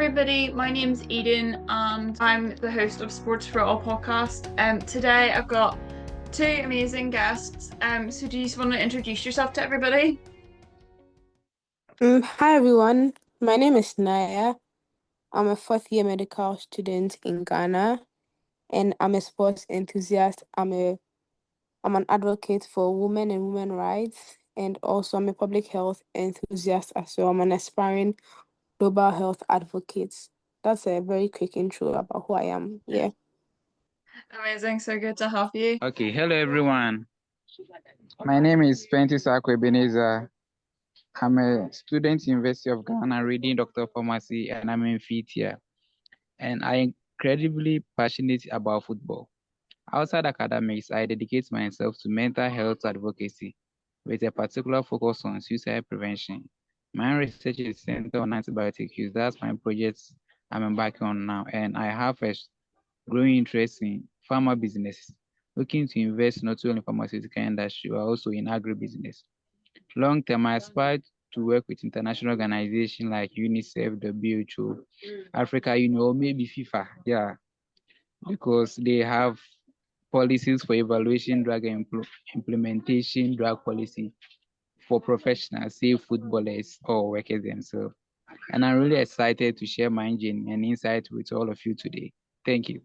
everybody, my name's Eden and I'm the host of Sports for All podcast. Today I've got two amazing guests. So do you just want to introduce yourself to everybody? Hi everyone, my name is Nayah. I'm a fourth year medical student in Ghana and I'm a sports enthusiast. I'm an advocate for women and women rights, and also I'm a public health enthusiast as well. I'm an aspiring global health advocate. That's a very quick intro about who I am. Yeah. Amazing, so good to have you. Okay, hello everyone. My name is Panti Sarkwah Ebenezer. I'm a student in University of Ghana reading Doctor of Pharmacy and I'm in fifth year. And I'm incredibly passionate about football. Outside academics, I dedicate myself to mental health advocacy with a particular focus on suicide prevention. My research is centered on antibiotic use. That's my project I'm embarking on now. And I have a growing interest in pharma business, looking to invest not only in pharmaceutical industry, but also in agribusiness. Long term, I aspire to work with international organizations like UNICEF, WHO, Africa Union, or maybe FIFA. Yeah, because they have policies for evaluation, implementation, drug policy for professionals, say footballers or workers themselves. And I'm really excited to share my journey and insight with all of you today. Thank you.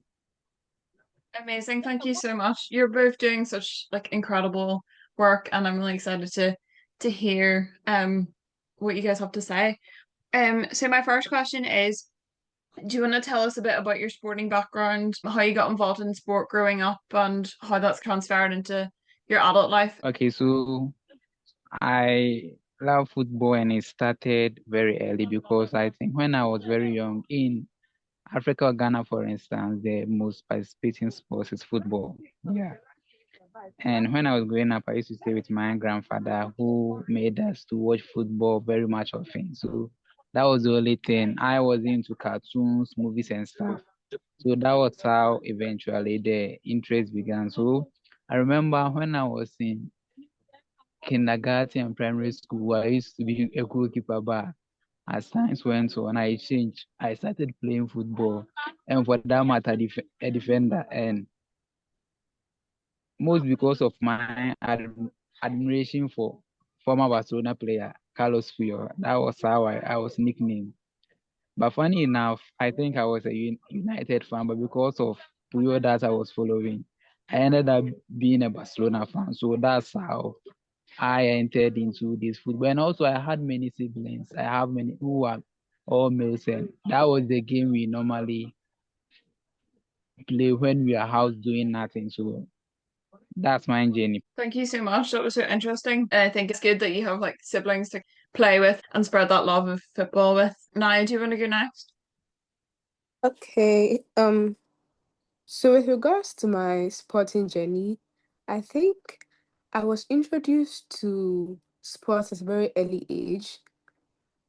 Amazing, thank you so much. You're both doing such incredible work and I'm really excited to hear what you guys have to say. So my first question is, do you want to tell us a bit about your sporting background, how you got involved in sport growing up, and how that's transferred into your adult life? Okay, so I love football and it started very early because I think when I was very young in Africa or Ghana, for instance, the most participating sports is football. Yeah. And when I was growing up, I used to stay with my grandfather who made us to watch football very much often. So that was the only thing. I was into cartoons, movies and stuff. So that was how eventually the interest began. So I remember when I was in kindergarten and primary school, I used to be a goalkeeper, but as times went on, I changed. I started playing football, and for that matter, a defender. And most because of my admiration for former Barcelona player Carlos Puyol. That was how I was nicknamed. But funny enough, I think I was a United fan, but because of Puyol that I was following, I ended up being a Barcelona fan. So that's how I entered into this football. And also, I had many siblings. I have many who are all males, and that was the game we normally play when we are house doing nothing. So that's my journey. Thank you so much. That was so interesting. I think it's good that you have siblings to play with and spread that love of football with. Naya, do you want to go next? Okay. So with regards to my sporting journey, I think I was introduced to sports at a very early age.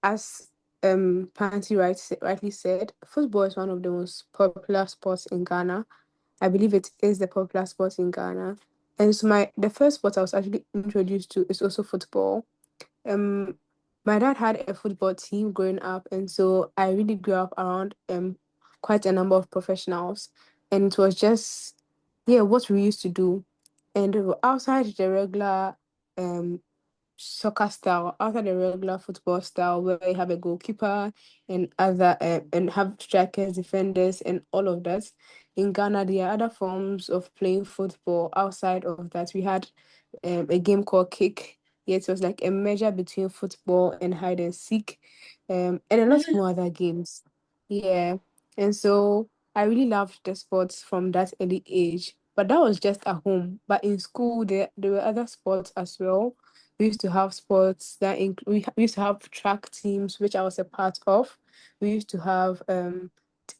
As Panti rightly said, football is one of the most popular sports in Ghana. I believe it is the popular sport in Ghana. And so the first sport I was actually introduced to is also football. Um my dad had a football team growing up, and so I really grew up around quite a number of professionals. And it was just, yeah, what we used to do. And outside the regular um soccer style, outside the regular football style, where you have a goalkeeper and other and have strikers, defenders, and all of that. In Ghana, there are other forms of playing football. Outside of that, we had a game called kick. Yeah, it was like a measure between football and hide and seek, and a lot more other games. Yeah, and so I really loved the sports from that early age. But that was just at home. But in school, there were other sports as well. We used to have sports that we used to have track teams, which I was a part of. We used to have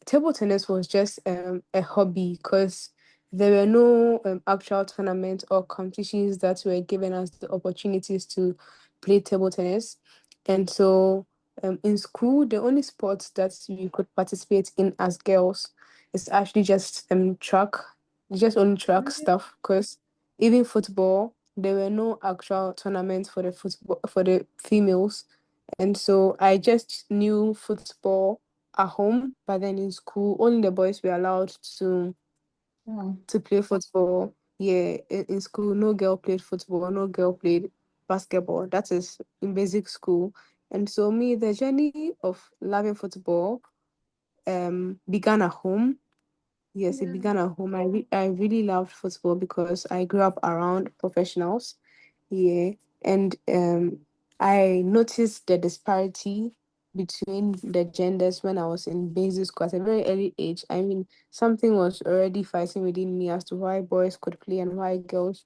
table tennis was just a hobby because there were no actual tournaments or competitions that were giving us the opportunities to play table tennis. And so in school, the only sports that we could participate in as girls is actually just only track stuff because even football, there were no actual tournaments for the football for the females. And so I just knew football at home, but then in school, only the boys were allowed Oh, to play football. Yeah, in school, no girl played football, no girl played basketball. That is in basic school. And so me, the journey of loving football began at home. Yes, it yeah, began at home. I really loved football because I grew up around professionals. Yeah, and I noticed the disparity between the genders when I was in basic school at a very early age. I mean, something was already fighting within me as to why boys could play and why girls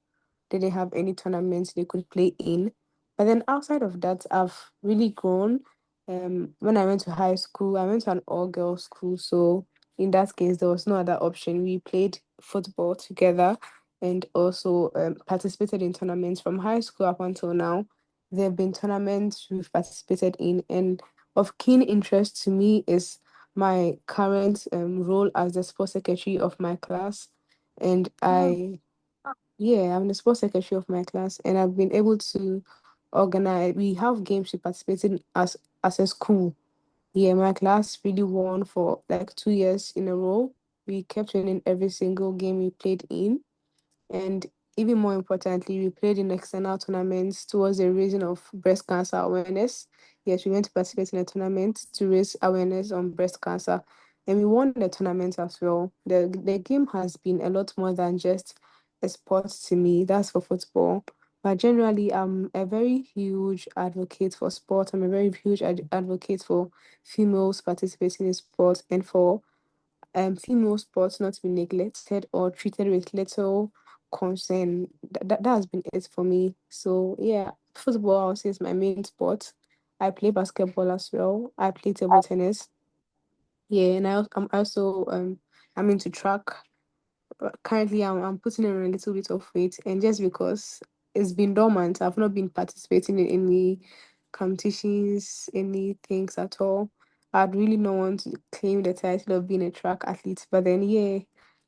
didn't have any tournaments they could play in. But then outside of that, I've really grown. When I went to high school, I went to an all-girls school, so in that case, there was no other option. We played football together and also participated in tournaments from high school up until now. There have been tournaments we've participated in, and of keen interest to me is my current role as the sports secretary of my class. And oh, yeah, I'm the sports secretary of my class, and I've been able to organize. We have games we participate in as a school. Yeah, my class really won for like 2 years in a row. We kept winning every single game we played in. And even more importantly, we played in external tournaments towards the raising of breast cancer awareness. Yes, we went to participate in a tournament to raise awareness on breast cancer. And we won the tournament as well. The game has been a lot more than just a sport to me. That's for football. But generally, I'm a very huge advocate for sport. I'm a very huge advocate for females participating in sport and for female sports not to be neglected or treated with little concern. That has been it for me. So yeah, football I would say is my main sport. I play basketball as well. I play table tennis. Yeah, and I'm also I'm into track. Currently I'm putting on a little bit of weight, and just because it's been dormant, I've not been participating in any competitions, any things at all. I'd really not want to claim the title of being a track athlete, but then yeah,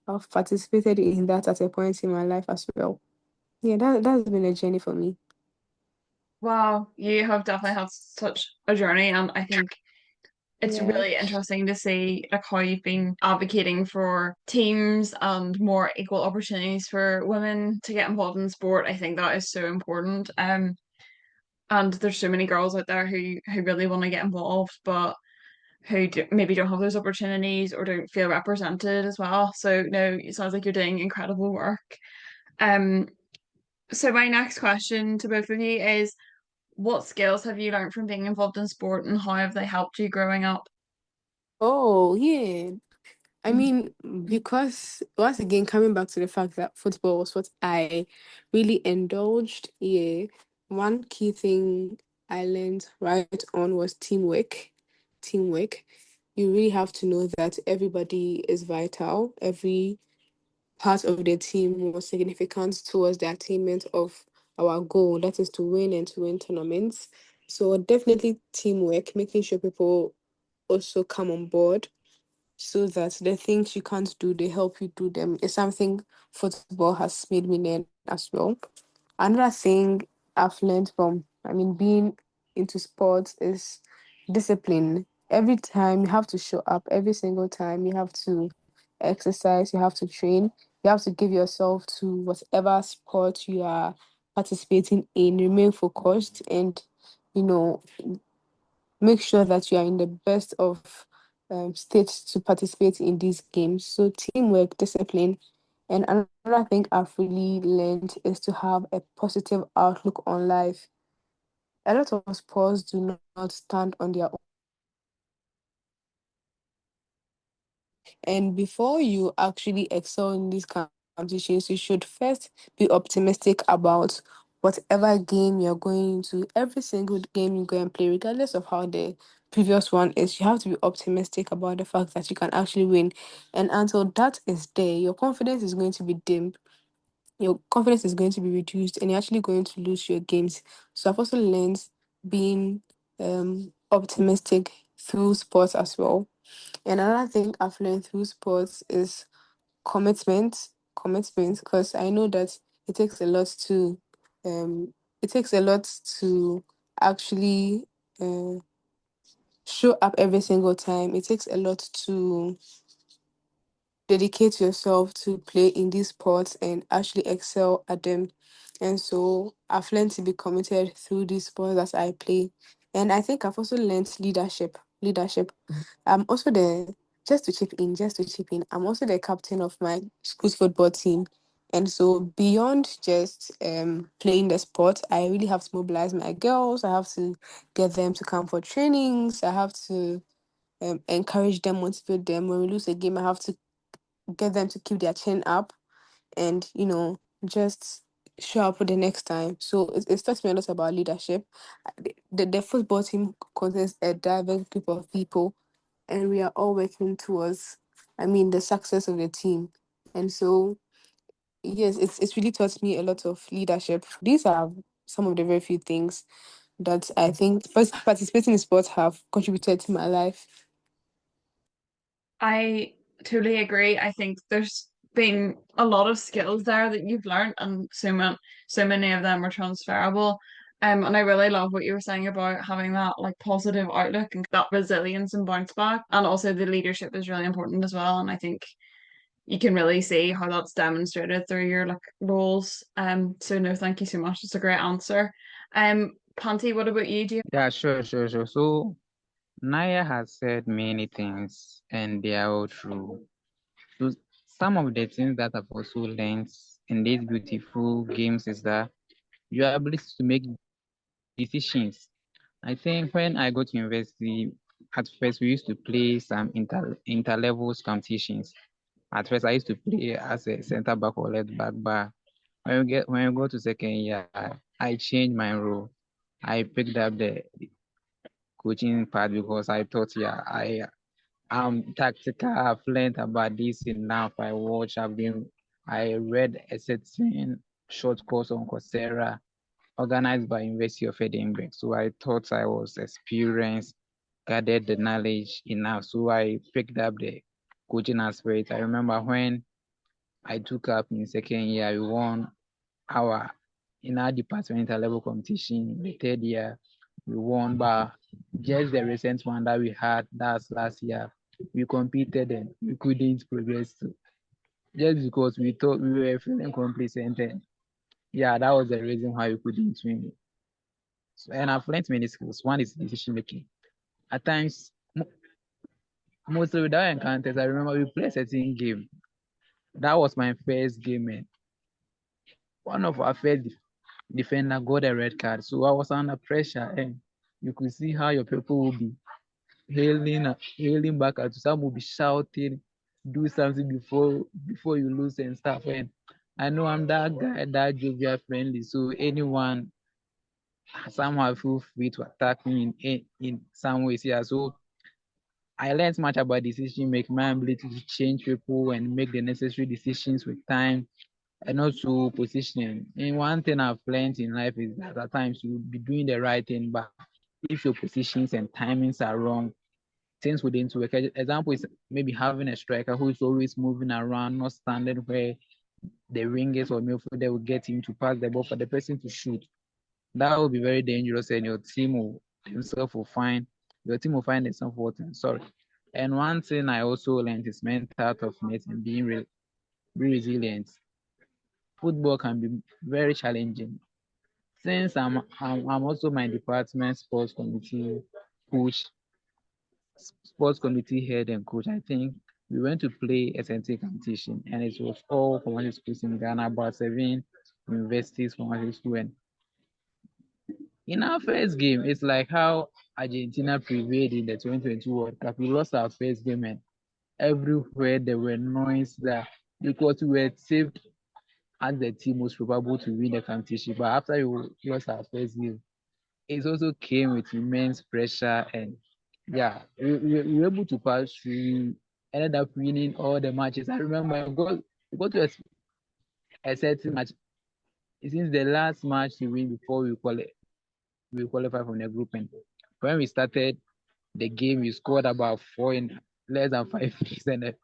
I've participated in that at a point in my life as well. Yeah, that's been a journey for me. wow, you have definitely had such a journey, and I think it's Yeah. really interesting to see like how you've been advocating for teams and more equal opportunities for women to get involved in sport. I think that is so important. And there's so many girls out there who really want to get involved, but maybe don't have those opportunities or don't feel represented as well. So no, it sounds like you're doing incredible work. Um, so my next question to both of you is, what skills have you learned from being involved in sport and how have they helped you growing up? Oh, yeah. I mean, because once again, coming back to the fact that football was what I really indulged, yeah, one key thing I learned right on was teamwork. Teamwork. You really have to know that everybody is vital. Every part of the team was significant towards the attainment of our goal, that is to win and to win tournaments. So definitely teamwork, making sure people also come on board so that the things you can't do, they help you do them. It's something football has made me learn as well. Another thing I've learned from, I mean, being into sports is discipline. Every time you have to show up, every single time you have to exercise, you have to train, you have to give yourself to whatever sport you are participating in, remain focused and, you know, make sure that you are in the best of states to participate in these games. So teamwork, discipline, and another thing I've really learned is to have a positive outlook on life. A lot of sports do not stand on their own. And before you actually excel in these competitions, you should first be optimistic about whatever game you're going into. Every single game you go and play, regardless of how the previous one is, you have to be optimistic about the fact that you can actually win. And until that is there, your confidence is going to be dim, your confidence is going to be reduced, and you're actually going to lose your games. So I've also learned being optimistic through sports as well. And another thing I've learned through sports is commitment. Commitment, because I know that it takes a lot to um it takes a lot to actually uh, show up every single time. It takes a lot to dedicate yourself to play in these sports and actually excel at them. And so I've learned to be committed through these sports that I play. And I think I've also learned leadership. Leadership. I'm also the just to chip in. I'm also the captain of my school's football team. And so beyond just playing the sport, I really have to mobilize my girls. I have to get them to come for trainings. I have to encourage them, motivate them. When we lose a game, I have to get them to keep their chin up and just show up for the next time. So it's taught me a lot about leadership. The football team contains a diverse group of people, and we are all working towards, the success of the team. And so yes, it's really taught me a lot of leadership. These are some of the very few things that I think participating in sports have contributed to my life. I totally agree. I think there's been a lot of skills there that you've learned, and so many of them are transferable. And I really love what you were saying about having that like positive outlook and that resilience and bounce back. And also the leadership is really important as well. And I think you can really see how that's demonstrated through your like roles. So no, thank you so much. It's a great answer. Panti, what about you? Do you Yeah, sure. So Naya has said many things and they are all true. So some of the things that I've also learned in these beautiful games is that you are able to make decisions. I think when I go to university, at first we used to play some inter-levels competitions. At first I used to play as a center back or left back, but when we go to second year, I changed my role. I picked up the coaching part because I thought, yeah, I'm tactical. I've learned about this enough. I read a certain short course on Coursera organized by University of Edinburgh. So I thought I was experienced, gathered the knowledge enough. So I picked up the coaching aspect. I remember when I took up in second year, we won our in our departmental level competition. The third year, we won, but just the recent one that we had, that's last year, we competed and we couldn't progress just because we thought we were feeling complacent. And yeah, that was the reason why we couldn't win. So, and I've learned many skills. One is decision making. At times, mostly without encounters, I remember we played a certain game. That was my first game, and one of our first defender got a red card. So I was under pressure, and you could see how your people will be hailing back at you. Some will be shouting, do something before you lose and stuff. And I know I'm that guy, that jovial friendly. So anyone somehow feel free to attack me in some ways. Yeah. So I learned much about decision making, my ability to change people and make the necessary decisions with time, and also positioning. And one thing I've learned in life is that at times you'll be doing the right thing, but if your positions and timings are wrong, things wouldn't work. Example is maybe having a striker who is always moving around, not standing where the wingers or midfielder will get him to pass the ball for the person to shoot. That will be very dangerous, and your team will find themselves working. Sorry. And one thing I also learned is mental toughness and be resilient. Football can be very challenging. Since I'm also my department coach, sports committee head and coach, I think we went to play a certain competition, and it was all commercial schools in Ghana, about 7 universities commercial school. And in our first game, it's like how Argentina prevailed in the 2022 World Cup. We lost our first game, and everywhere there were noise that because we were saved as the team most probable to win the competition. But after we lost our first game, it also came with immense pressure, and yeah, we were able to pass through, ended up winning all the matches. I remember we got to a certain match. It seems the last match to win before we qualify from the group. And when we started the game, we scored about four in less than 5 minutes.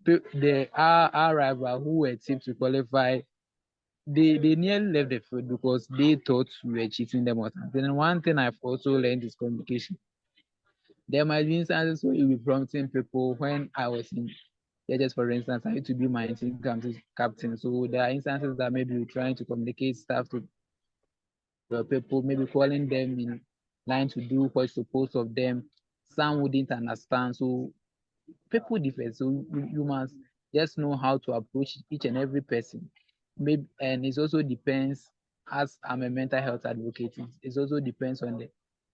And our rival who were tipped to qualify, they nearly left the field because they thought we were cheating them or something. And one thing I've also learned is communication. There might be instances where you'll be prompting people. When I was in, yeah, just for instance, I used to be my team captain. So there are instances that maybe you're trying to communicate stuff to your people, maybe calling them in line to do what's supposed of them. Some wouldn't understand. So people differ. So you must just know how to approach each and every person. Maybe, and it also depends, as I'm a mental health advocate, it also depends on the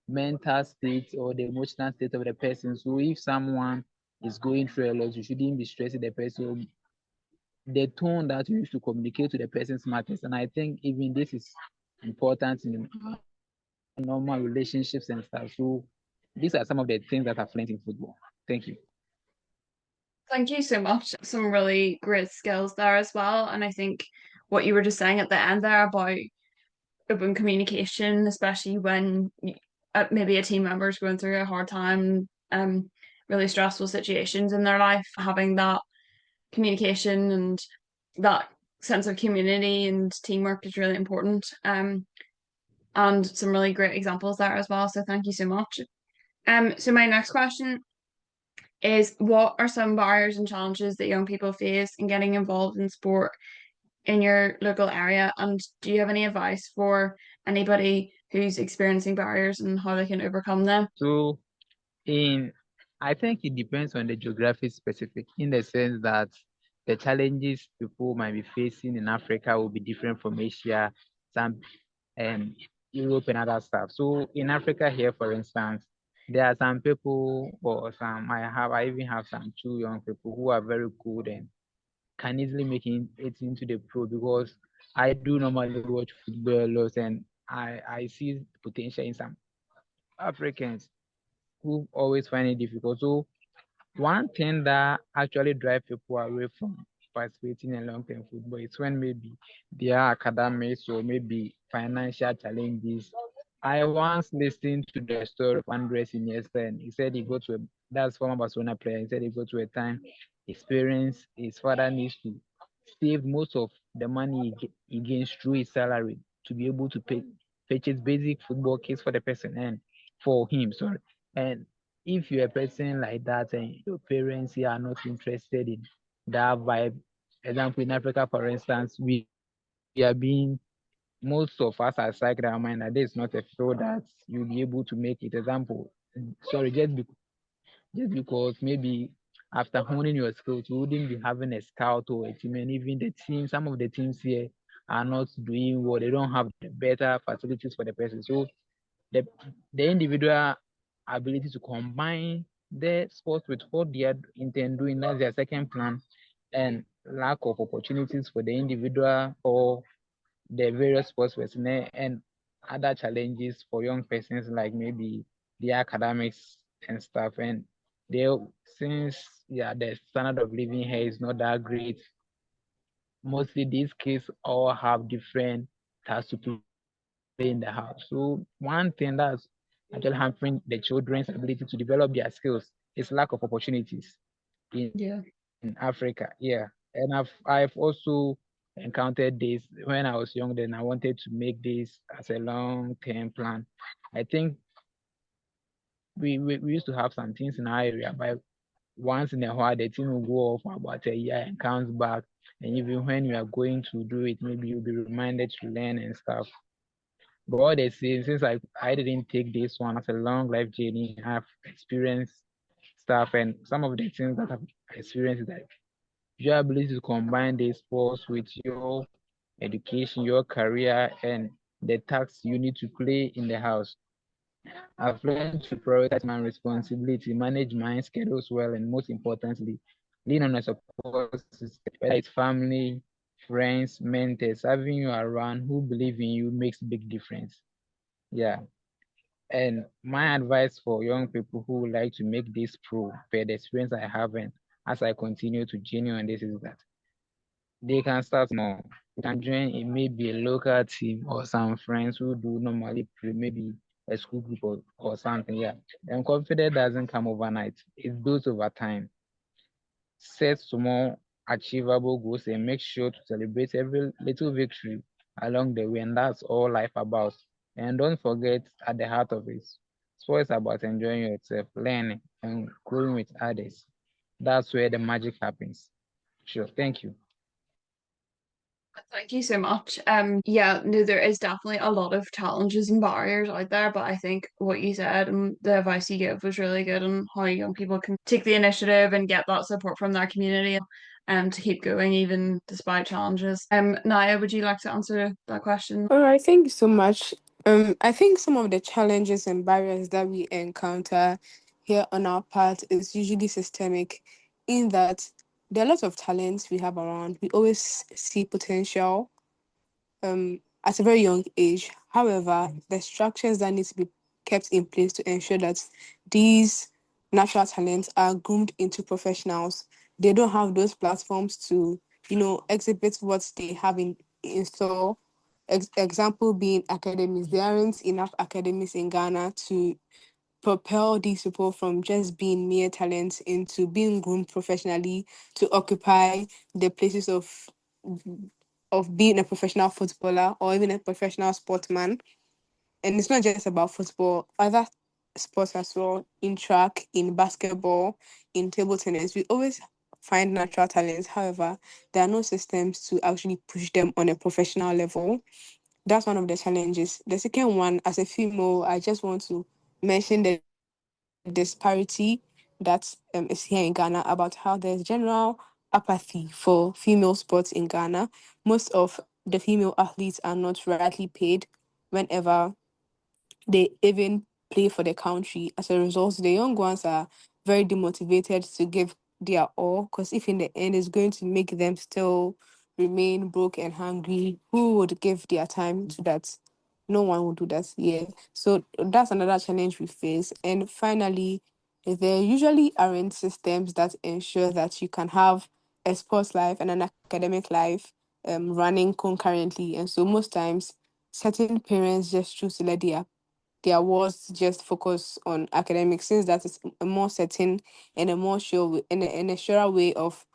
mental state or the emotional state of the person. So if someone is going through a lot, you shouldn't be stressing the person. The tone that you use to communicate to the person's matters. And I think even this is important in normal relationships and stuff. So these are some of the things that I've learned in football. Thank you. Thank you so much. Some really great skills there as well. And I think what you were just saying at the end there about open communication, especially when maybe a team member is going through a hard time, really stressful situations in their life, having that communication and that sense of community and teamwork is really important. And some really great examples there as well. So thank you so much. So my next question is, what are some barriers and challenges that young people face in getting involved in sport in your local area? And do you have any advice for anybody who's experiencing barriers and how they can overcome them? So in I think it depends on the geography specific, in the sense that the challenges people might be facing in Africa will be different from Asia, some and Europe and other stuff. So in Africa here, for instance, there are some people, or some I even have some two young people who are very good and can easily make it into the pro, because I do normally watch football a lot, and I see potential in some Africans who always find it difficult. So one thing that actually drive people away from participating in long-term football is when maybe their academics or maybe financial challenges. I once listened to the story of Andres Iniesta, and he said he go to that's former Barcelona player. He said he go to a time experience his father needs to save most of the money he gains through his salary to be able to purchase basic football kits for the person and for him. Sorry, and if you're a person like that and your parents here are not interested in that vibe, example in Africa, for instance, we are being most of us are psyched our mind that there's not a field that you'll be able to make it. Example, sorry, just because maybe after honing your skills, you wouldn't be having a scout or a team, and even the team, some of the teams here are not doing well. They don't have the better facilities for the person. So the the individual ability to combine the sports with what they are intend doing, that's their second plan, and lack of opportunities for the individual or the various sports personnel, and other challenges for young persons like maybe the academics and stuff. And they, since yeah, the standard of living here is not that great, mostly these kids all have different tasks to play in the house. So one thing that's actually hampering the children's ability to develop their skills is lack of opportunities in, Yeah. in Africa. Yeah. And I've also encountered this when I was young, then I wanted to make this as a long-term plan. I think we used to have some things in our area, but once in a while the team will go off for about a year and comes back. And even when you are going to do it, maybe you'll be reminded to learn and stuff. But what they say, since I didn't take this one as a long life journey, I've experienced stuff, and some of the things that I've experienced is that your ability to combine these sports with your education, your career, and the tasks you need to play in the house. I've learned to prioritize my responsibility, manage my schedules well, and most importantly, lean on a support system, whether it's family, friends, mentors. Having you around who believe in you makes big difference. Yeah. And my advice for young people who would like to make this pro, per the experience I have, and as I continue to journey on this, is that they can start small. You can join it maybe a local team or some friends who do normally play, maybe a school group or something. Yeah. And confidence doesn't come overnight. It builds over time. Set small achievable goals and make sure to celebrate every little victory along the way. And that's all life about. And don't forget, at the heart of it, Sports is about enjoying yourself, learning, and growing with others. That's where the magic happens. Sure. Thank you. Thank you so much. Yeah, no, there is definitely a lot of challenges and barriers out there, but I think what you said and the advice you gave was really good on how young people can take the initiative and get that support from their community to keep going even despite challenges. Naya, would you like to answer that question? All right, thank you so much. I think some of the challenges and barriers that we encounter here on our part is usually systemic, in that there are lots of talents we have around. We always see potential at a very young age. However, the structures that need to be kept in place to ensure that these natural talents are groomed into professionals. They don't have those platforms to, exhibit what they have in store. Example being academies. There aren't enough academies in Ghana to propel these people from just being mere talents into being groomed professionally to occupy the places of being a professional footballer or even a professional sportsman. And it's not just about football, other sports as well, in track, in basketball, in table tennis. We always find natural talents. However, there are no systems to actually push them on a professional level. That's one of the challenges. The second one, as a female, I just want to mention the disparity that is here in Ghana about how there's general apathy for female sports in Ghana. Most of the female athletes are not rightly paid whenever they even play for the country. As a result, the young ones are very demotivated to give their all, because if in the end it's going to make them still remain broke and hungry, who would give their time to that? No one will do that. Yeah. So that's another challenge we face. And finally, there usually aren't systems that ensure that you can have a sports life and an academic life running concurrently. And so most times, certain parents just choose to let their was just focus on academics, since that is a more certain and a more sure and a surer way of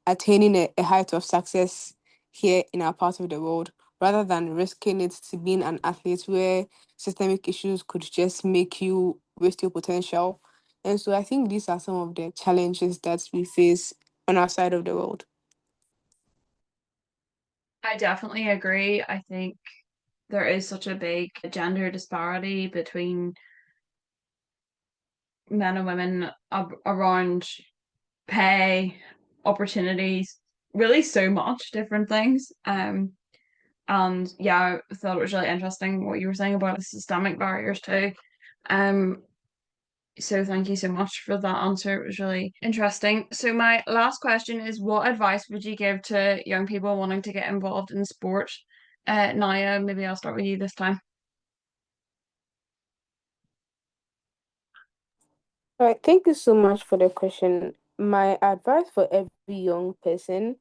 attaining a height of success here in our part of the world, rather than risking it to being an athlete where systemic issues could just make you waste your potential. And so I think these are some of the challenges that we face on our side of the world. I definitely agree. I think there is such a big gender disparity between men and women around pay, opportunities, really so much different things. And yeah, I thought it was really interesting what you were saying about the systemic barriers too. Um, so thank you so much for that answer. It was really interesting. So my last question is, what advice would you give to young people wanting to get involved in sport? Naya, maybe I'll start with you this time. All right, thank you so much for the question. My advice for every young person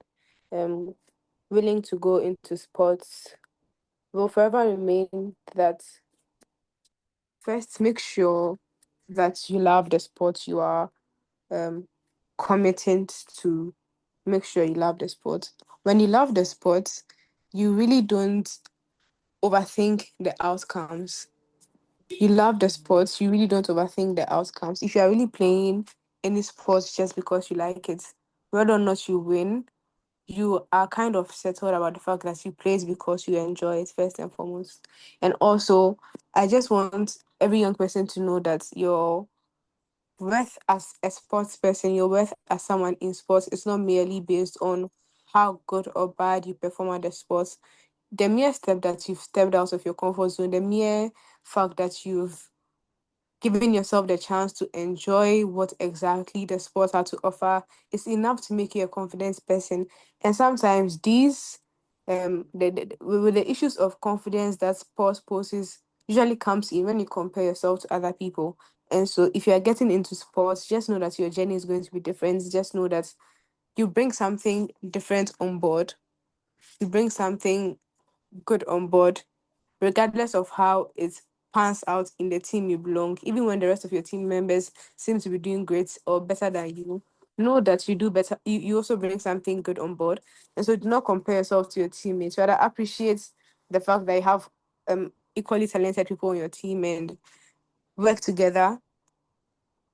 um willing to go into sports will forever remain that first, make sure that you love the sport you are um committing to. Make sure you love the sport. When you love the sport, you really don't overthink the outcomes. You love the sports, you really don't overthink the outcomes. If you are really playing any sports just because you like it, whether or not you win, you are kind of settled about the fact that you play it because you enjoy it first and foremost. And also, I just want every young person to know that your worth as a sports person, your worth as someone in sports is not merely based on how good or bad you perform at the sports. The mere step that you've stepped out of your comfort zone, the mere fact that you've giving yourself the chance to enjoy what exactly the sport has to offer is enough to make you a confident person. And sometimes these with the issues of confidence that sports poses usually comes in when you compare yourself to other people. And so if you are getting into sports, just know that your journey is going to be different. Just know that you bring something different on board. You bring something good on board, regardless of how it pans out in the team you belong. Even when the rest of your team members seem to be doing great or better than you, know that you do better. You also bring something good on board. And so do not compare yourself to your teammates. Rather appreciate the fact that you have equally talented people on your team, and work together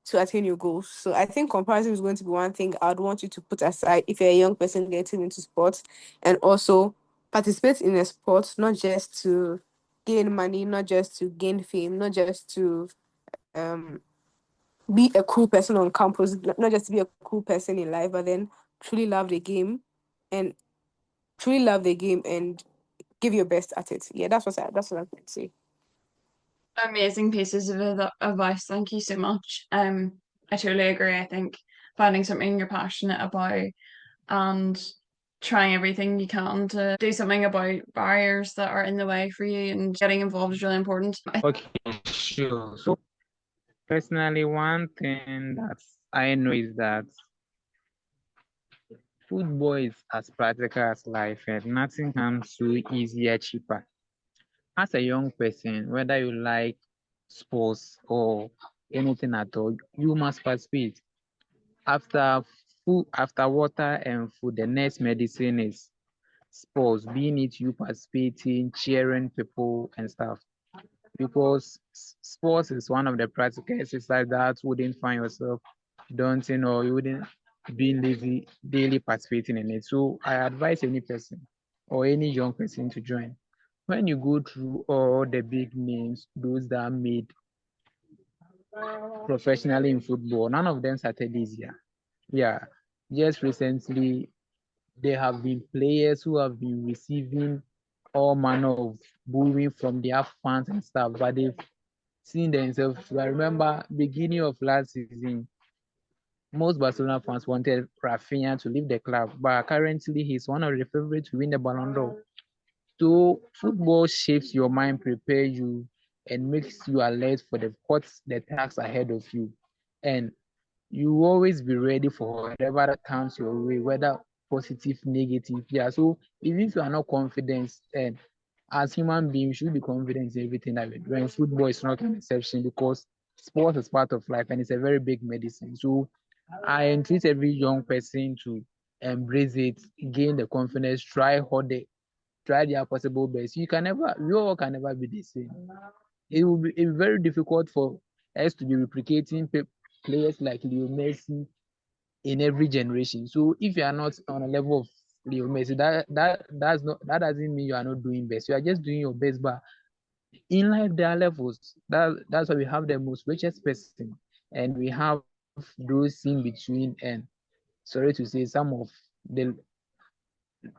to attain your goals. So I think comparison is going to be one thing I'd want you to put aside if you're a young person getting into sports, and also participate in a sport, not just to gain money, not just to gain fame, not just to um be a cool person on campus, not just to be a cool person in life, but then truly love the game and truly love the game and give your best at it. Yeah, that's what I would say. Amazing pieces of advice. Thank you so much. I totally agree. I think finding something you're passionate about and trying everything you can to do something about barriers that are in the way for you and getting involved is really important. Okay, sure. So personally, one thing that I know is that football is as practical as life, and nothing comes so easy or cheaper. As a young person, whether you like sports or anything at all, you must participate. After food, after water and food, the next medicine is sports, being it you participating, cheering people and stuff. Because sports is one of the practical exercise that wouldn't find yourself daunting or you wouldn't be lazy daily participating in it. So I advise any person or any young person to join. When you go through all the big names, those that are made professionally in football, none of them started easier. Yeah, just recently there have been players who have been receiving all manner of booing from their fans and stuff, but they've seen themselves. I remember beginning of last season, most Barcelona fans wanted Rafinha to leave the club, but currently he's one of the favorites to win the Ballon d'Or. So football shapes your mind, prepare you, and makes you alert for what's the tasks ahead of you. And you always be ready for whatever that comes your way, whether positive, negative. Yeah. So even if you are not confident, and as human beings, you should be confident in everything that we're doing. Football is not an exception because sports is part of life and it's a very big medicine. So I entreat every young person to embrace it, gain the confidence, try harder, try their possible best. We all can never be the same. It will be very difficult for us to be replicating players like Leo Messi in every generation. So if you are not on a level of Leo Messi, that doesn't mean you are not doing best. You are just doing your best. But in life, there are levels. That's why we have the most richest person, and we have those in between. And sorry to say, some of the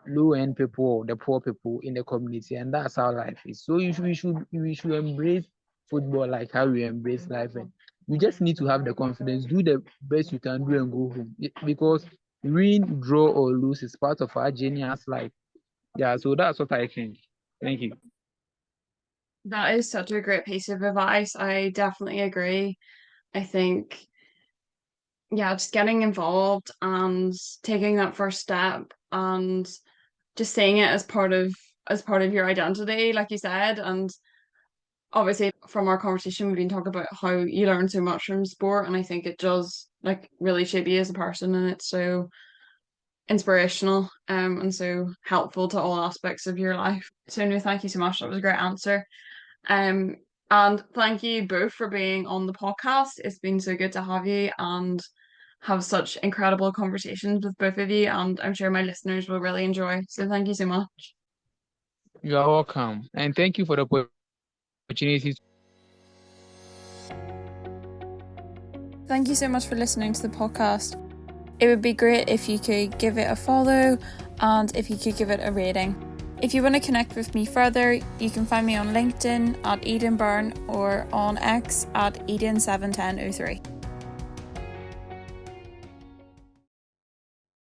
low end people, the poor people in the community, and that's how life is. So we should embrace football like how we embrace life, and you just need to have the confidence, do the best you can do, and go home. Because win, draw, or lose is part of our journey as life. Yeah, so that's what I think. Thank you. That is such a great piece of advice. I definitely agree. I think, yeah, just getting involved and taking that first step and just seeing it as part of your identity, like you said. And obviously from our conversation we've been talking about how you learn so much from sport, and I think it does like really shape you as a person, and it's so inspirational and so helpful to all aspects of your life. So no, thank you so much. That was a great answer. Um, and thank you both for being on the podcast. It's been so good to have you and have such incredible conversations with both of you, and I'm sure my listeners will really enjoy. So thank you so much. You are welcome, and thank you for the opportunity. Thank you so much for listening to the podcast. It would be great if you could give it a follow and if you could give it a rating. If you want to connect with me further, you can find me on LinkedIn at Eden Byrne or on X at Eden71003.